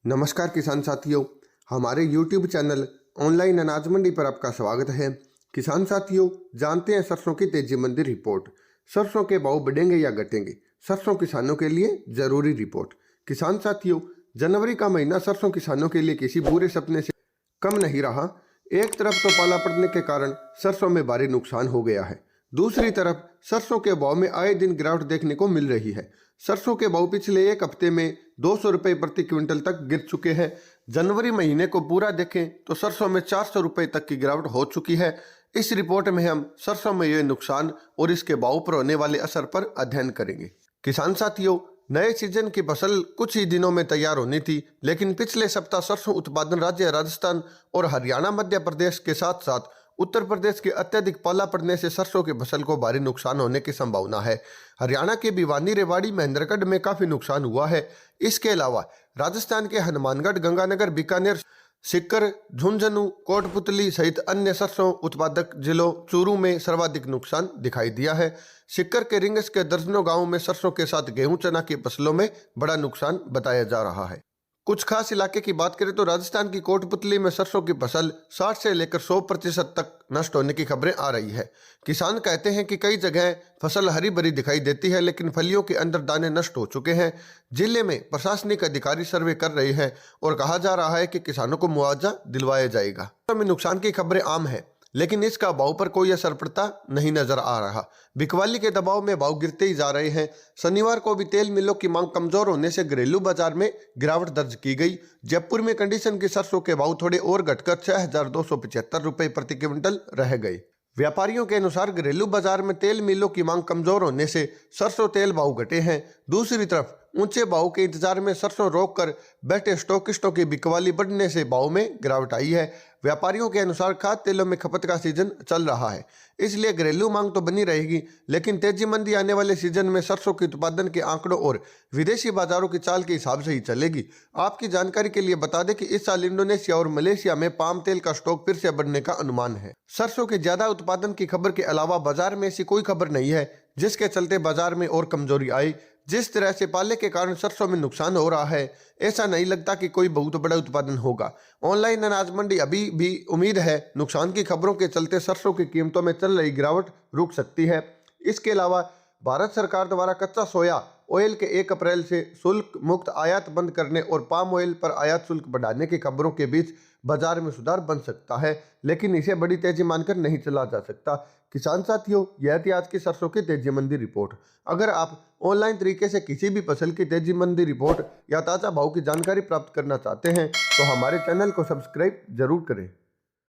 नमस्कार किसान साथियों, हमारे YouTube चैनल ऑनलाइन अनाज मंडी पर आपका स्वागत है। किसान साथियों, जानते हैं सरसों की तेजी मंदी रिपोर्ट। सरसों के भाव बढ़ेंगे या घटेंगे? सरसों किसानों के लिए जरूरी रिपोर्ट। किसान साथियों, जनवरी का महीना सरसों किसानों के लिए किसी बुरे सपने से कम नहीं रहा। एक तरफ तो पाला पड़ने के कारण सरसों में भारी नुकसान हो गया है, दूसरी तरफ सरसों के भाव में आए दिन गिरावट देखने को मिल रही है। सरसों के भाव पिछले एक हफ्ते में 200 रुपये प्रति क्विंटल तक गिर चुके हैं। जनवरी महीने को पूरा देखें तो सरसों में 400 रुपये तक की गिरावट हो चुकी है। इस रिपोर्ट में हम सरसों में ये नुकसान और इसके भाव पर होने वाले असर पर अध्ययन करेंगे। किसान साथियों, नए सीजन की फसल कुछ ही दिनों में तैयार होनी थी, लेकिन पिछले सप्ताह सरसों उत्पादन राज्य राजस्थान और हरियाणा मध्य प्रदेश के साथ साथ उत्तर प्रदेश के अत्यधिक पाला पड़ने से सरसों की फसल को भारी नुकसान होने की संभावना है। हरियाणा के भिवानी, रेवाड़ी, महेंद्रगढ़ में काफी नुकसान हुआ है। इसके अलावा राजस्थान के हनुमानगढ़, गंगानगर, बीकानेर, सीकर, झुंझुनू, कोटपुतली सहित अन्य सरसों उत्पादक जिलों चूरू में सर्वाधिक नुकसान दिखाई दिया है। सीकर के रिंगस के दर्जनों गांवों में सरसों के साथ गेहूं, चना की फसलों में बड़ा नुकसान बताया जा रहा है। कुछ खास इलाके की बात करें तो राजस्थान की कोटपुतली में सरसों की फसल 60 से लेकर 100% तक नष्ट होने की खबरें आ रही है। किसान कहते हैं कि कई जगह फसल हरी भरी दिखाई देती है, लेकिन फलियों के अंदर दाने नष्ट हो चुके हैं। जिले में प्रशासनिक अधिकारी सर्वे कर रहे हैं और कहा जा रहा है कि किसानों को मुआवजा दिलवाया जाएगा। में नुकसान की खबरें आम है, लेकिन इसका भाव पर कोई असर पड़ता नहीं नजर आ रहा। बिकवाली के दबाव में भाव गिरते ही जा रहे हैं। शनिवार को भी तेल मिलों की मांग कमजोर होने से घरेलू बाजार में गिरावट दर्ज की गई। जयपुर में कंडीशन की सरसों के भाव थोड़े और घटकर 6275 रुपये प्रति क्विंटल रह गए। व्यापारियों के अनुसार घरेलू बाजार में तेल मिलों की मांग कमजोर होने से सरसों तेल भाव घटे हैं। दूसरी तरफ ऊंचे भाव के इंतजार में सरसों रोककर बैठे स्टॉकिस्टों की बिकवाली बढ़ने से भाव में गिरावट आई है। व्यापारियों के अनुसार खाद्य तेलों में खपत का सीजन चल रहा है, इसलिए घरेलू मांग तो बनी रहेगी, लेकिन तेजी मंदी आने वाले सीजन में सरसों के उत्पादन के आंकड़ों और विदेशी बाजारों की चाल के हिसाब से ही चलेगी। आपकी जानकारी के लिए बता दें कि इस साल इंडोनेशिया और मलेशिया में पाम तेल का स्टॉक फिर से बढ़ने का अनुमान है। सरसों के ज्यादा उत्पादन की खबर के अलावा बाजार में ऐसी कोई खबर नहीं है जिसके चलते बाजार में और कमजोरी आई। जिस तरह से पाले के कारण सरसों में नुकसान हो रहा है, ऐसा नहीं लगता कि कोई बहुत बड़ा उत्पादन होगा। ऑनलाइन अनाज मंडी अभी भी उम्मीद है नुकसान की खबरों के चलते सरसों की कीमतों में चल रही गिरावट रुक सकती है। इसके अलावा भारत सरकार द्वारा कच्चा सोया ऑयल के 1 अप्रैल से शुल्क मुक्त आयात बंद करने और पाम ऑयल पर आयात शुल्क बढ़ाने की खबरों के बीच बाजार में सुधार बन सकता है, लेकिन इसे बड़ी तेजी मानकर नहीं चला जा सकता। किसान साथियों, यह थी आज की सरसों की तेजी मंदी रिपोर्ट। अगर आप ऑनलाइन तरीके से किसी भी फसल की तेजी मंदी रिपोर्ट या ताज़ा भाव की जानकारी प्राप्त करना चाहते हैं तो हमारे चैनल को सब्सक्राइब जरूर करें।